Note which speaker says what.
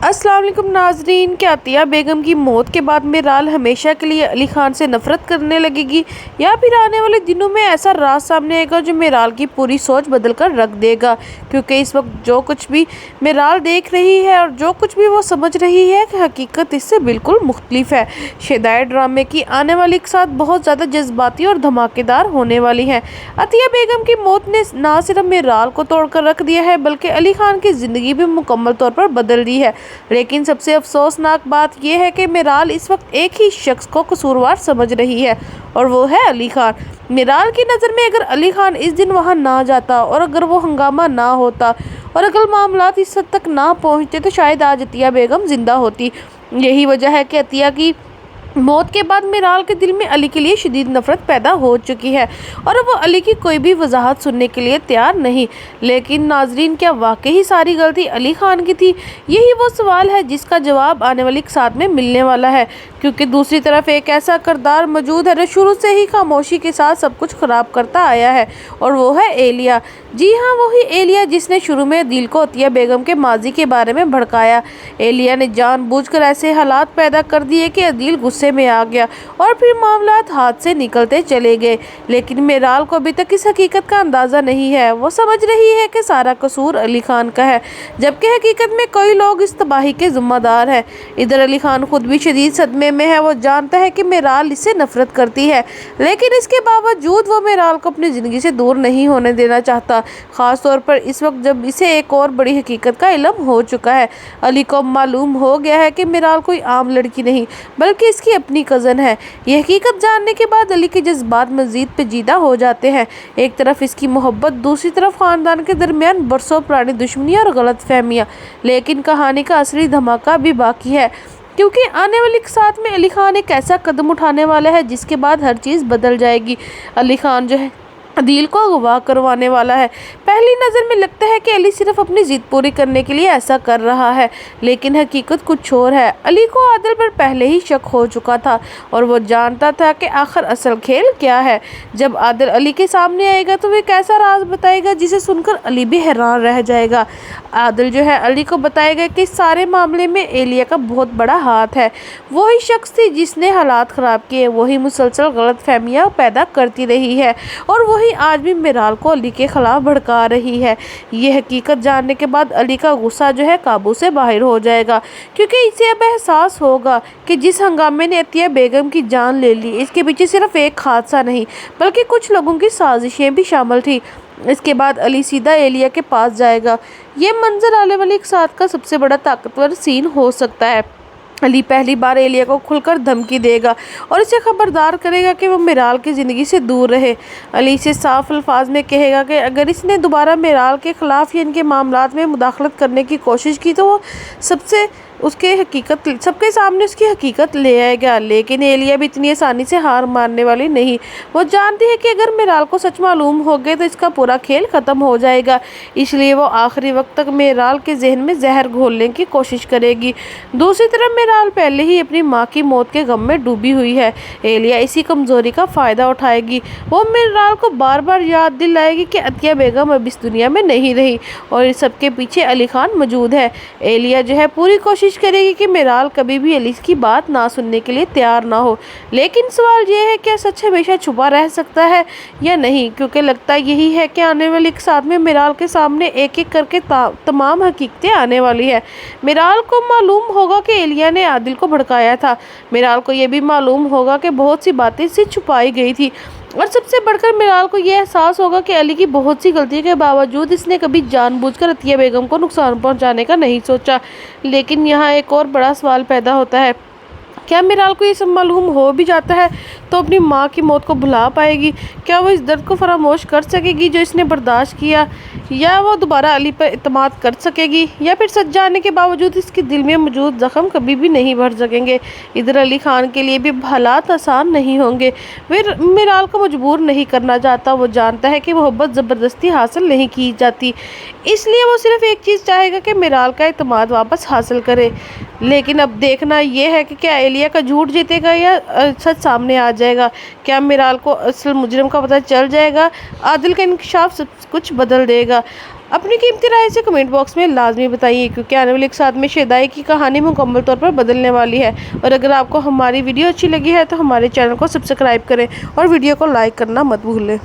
Speaker 1: अस्सलाम वालेकुम नाजरीन। क्या अतिया बेगम की मौत के बाद मिराल हमेशा के लिए अली खान से नफरत करने लगेगी या फिर आने वाले दिनों में ऐसा राज सामने आएगा जो मिराल की पूरी सोच बदल कर रख देगा? क्योंकि इस वक्त जो कुछ भी मिराल देख रही है और जो कुछ भी वो समझ रही है कि हकीकत इससे बिल्कुल मुख्तलिफ है। शेदाई ड्रामे की आने वाली एक साथ बहुत ज़्यादा जज्बाती और धमाकेदार होने वाली है। अतिया बेगम की मौत ने ना सिर्फ मिराल को तोड़कर रख दिया है बल्कि अली खान की ज़िंदगी भी मुकम्मल तौर पर बदल दी है। लेकिन सबसे अफसोसनाक बात यह है कि मिराल इस वक्त एक ही शख्स को कसूरवार समझ रही है और वो है अली खान। मिराल की नज़र में अगर अली खान इस दिन वहां ना जाता और अगर वो हंगामा ना होता और अगर मामलात इस हद तक ना पहुंचते तो शायद आज अतिया बेगम जिंदा होती। यही वजह है कि अतिया की मौत के बाद मिराल के दिल में अली के लिए शदीद नफरत पैदा हो चुकी है और वो अली की कोई भी वजाहत सुनने के लिए तैयार नहीं। लेकिन नाजरीन, क्या वाकई सारी गलती अली खान की थी? यही वो सवाल है जिसका जवाब आने वाली साथ में मिलने वाला है, क्योंकि दूसरी तरफ एक ऐसा किरदार मौजूद है जो शुरू से ही खामोशी के साथ सब कुछ खराब करता आया है और वो है एलिया। जी हाँ, वही एलिया जिसने शुरू में दिल को अतिया बेगम के माजी के बारे में भड़काया। एलिया ने जानबूझकर ऐसे हालात पैदा कर दिए कि अदील गुस्से में आ गया और फिर मामलात हाथ से निकलते चले गए। लेकिन मिराल को अभी तक इस हकीकत का अंदाज़ा नहीं है। वो समझ रही है कि सारा कसूर अली खान का है, जबकि हकीकत में कई लोग इस तबाही के जिम्मेदार हैं। इधर अली खान खुद भी शदीद सदमे में है। वो जानता है कि मिराल इससे नफरत करती है, लेकिन इसके बावजूद वो मिराल को अपनी ज़िंदगी से दूर नहीं होने देना चाहता, ख़ास तौर पर इस वक्त जब इसे एक और बड़ी हकीकत का इल्म हो चुका है। अली को मालूम हो गया है कि मिराल कोई आम लड़की नहीं बल्कि इसकी अपनी कज़न है। यह हकीकत जानने के बाद अली के जज्बात मज़ीद पेचीदा हो जाते हैं। एक तरफ इसकी मोहब्बत, दूसरी तरफ ख़ानदान के दरमियान बरसों पुरानी दुश्मनी और गलत फहमियाँ। लेकिन कहानी का असली धमाका भी बाकी है, क्योंकि आने वाली साथ में अली खान एक ऐसा कदम उठाने वाला है जिसके बाद हर चीज़ बदल जाएगी। अली खान जो है अदील को अगवा करवाने वाला है। पहली नज़र में लगता है कि अली सिर्फ अपनी ज़िद पूरी करने के लिए ऐसा कर रहा है, लेकिन हकीकत कुछ और है। अली को आदिल पर पहले ही शक हो चुका था और वो जानता था कि आखिर असल खेल क्या है। जब आदिल अली के सामने आएगा तो वह कैसा राज बताएगा जिसे सुनकर अली भी हैरान रह जाएगा। आदिल जो है अली को बताएगा कि इस सारे मामले में एलिया का बहुत बड़ा हाथ है। वही शख्स थी जिसने हालात ख़राब किए, वही मुसलसल गलत फहमियाँ पैदा करती रही है और वही आज भी मिराल को अली के खिलाफ भड़का रही है। ये हकीकत जानने के बाद अली का गुस्सा जो है काबू से बाहर हो जाएगा, क्योंकि इसे अब एहसास होगा कि जिस हंगामे ने अतिया बेगम की जान ले ली, इसके पीछे सिर्फ एक हादसा नहीं बल्कि कुछ लोगों की साजिशें भी शामिल थी। इसके बाद अली सीधा एलिया के पास जाएगा। ये मंजर आने वाली एक साथ का सबसे बड़ा ताकतवर सीन हो सकता है। अली पहली बार एलिया को खुलकर धमकी देगा और इसे खबरदार करेगा कि वो मिराल की ज़िंदगी से दूर रहे। अली इसे साफ अल्फाज में कहेगा कि अगर इसने दोबारा मिराल के ख़िलाफ़ या इनके मामलात में मुदाखलत करने की कोशिश की तो वो सबके सामने उसकी हकीकत ले आएगा। लेकिन एलिया भी इतनी आसानी से हार मारने वाली नहीं। वो जानती है कि अगर मिराल को सच मालूम हो गए तो इसका पूरा खेल ख़त्म हो जाएगा, इसलिए वो आखिरी वक्त तक मिराल के जहन में जहर घोलने की कोशिश करेगी। दूसरी तरफ मिराल पहले ही अपनी माँ की मौत के गम में डूबी हुई है। एलिया इसी कमज़ोरी का फ़ायदा उठाएगी। वो मिराल को बार बार याद दिलाएगी कि अतिया बेगम अब इस दुनिया में नहीं रही और इस सबके पीछे अली खान मौजूद है। एलिया जो है पूरी कोशिश करेगी कि मिराल कभी भी अली की बात ना सुनने के लिए तैयार ना हो। लेकिन सवाल ये है, क्या सच हमेशा छुपा रह सकता है या नहीं? क्योंकि लगता यही है कि आने वाली साथ में मिराल के सामने एक एक करके तमाम हकीकतें आने वाली है। मिराल को मालूम होगा कि एलिया ने आदिल को भड़काया था। मिराल को यह भी मालूम होगा कि बहुत सी बातें इससे छुपाई गई थी और सबसे बढ़कर मिराल को यह एहसास होगा कि अली की बहुत सी गलतियों के बावजूद इसने कभी जानबूझकर अतिया बेगम को नुकसान पहुंचाने का नहीं सोचा। लेकिन यहाँ एक और बड़ा सवाल पैदा होता है, क्या मिराल को ये सब मालूम हो भी जाता है तो अपनी माँ की मौत को भुला पाएगी? क्या वो इस दर्द को फरामोश कर सकेगी जो इसने बर्दाश्त किया, या वो दोबारा अली पर इत्मीनान कर सकेगी, या फिर सच जानने के बावजूद इसके दिल में मौजूद ज़ख्म कभी भी नहीं भर सकेंगे? इधर अली खान के लिए भी हालात आसान नहीं होंगे। वह मिराल को मजबूर नहीं करना चाहता। वो जानता है कि मोहब्बत ज़बरदस्ती हासिल नहीं की जाती, इसलिए वो सिर्फ एक चीज़ चाहेगा कि मिराल का इत्मीनान वापस हासिल करे। लेकिन अब देखना यह है कि क्या एलिया का झूठ जीतेगा या सच सामने आ जाएगा? क्या मिराल को असल मुजरिम का पता चल जाएगा? आदिल का इंकशाफ सब कुछ बदल देगा। اپنی قیمتی رائے سے کمنٹ باکس میں لازمی بتائیے، کیونکہ آنے والے ایک ساتھ میں شیدائی کی کہانی مکمل طور پر بدلنے والی ہے۔ اور اگر آپ کو ہماری ویڈیو اچھی لگی ہے تو ہمارے چینل کو سبسکرائب کریں اور ویڈیو کو لائک کرنا مت بھولیں۔